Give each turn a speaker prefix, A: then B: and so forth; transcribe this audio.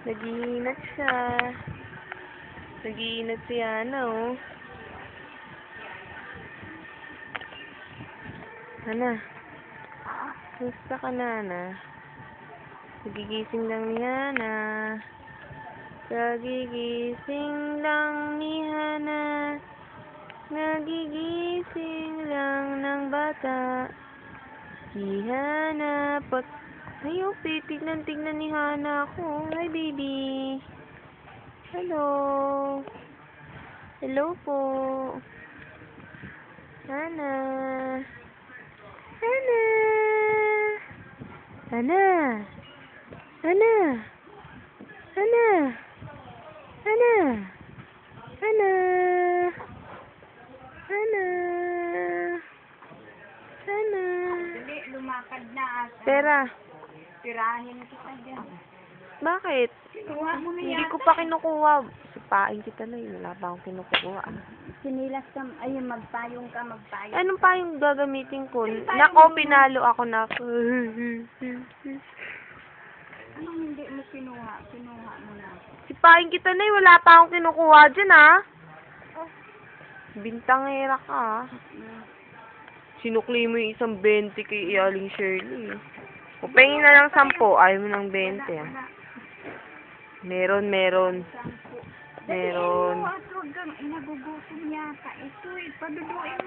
A: Nag-iinat siya. Nag-iinat si Hana, oh. Hana. Gusto ka na, Hana? Nagigising lang ni Hana. Nagigising lang ni Hana. Nagigising lang ng bata. Si Hana pot. Ay, oh, tignan ni Hana ako. Hi, baby. Hello. Hello po. Hana. Hana. Hana. Hana. Hana. Hana. Hana. Hana. Hana.
B: Dali, lumakad na ata.
A: Pera.
B: Tirahin kita dyan.
A: Bakit?
B: Kuha mo na
A: Hindi
B: yata.
A: ko pa kinukuha. Sipain kita na yun. Wala pa akong kinukuha.
B: Sinilas ka, ayun, magpayong ka, magpayong.
A: Anong pa yung gagamitin ko? Nako, pinalo ako na.
B: Anong hindi mo kinuha? Kinuha mo na.
A: Sipain kita na yun. Wala pa akong kinukuha dyan, ha? Bintangera ka, ha? Sinukli mo yung isang 20 kay Aling Shirley. O, pahingin na lang 10. Ayaw mo ng 20, ha? Meron. Meron.
B: Dali, ano, at huwag kang inagugutom yata. Ito, paduduin mo.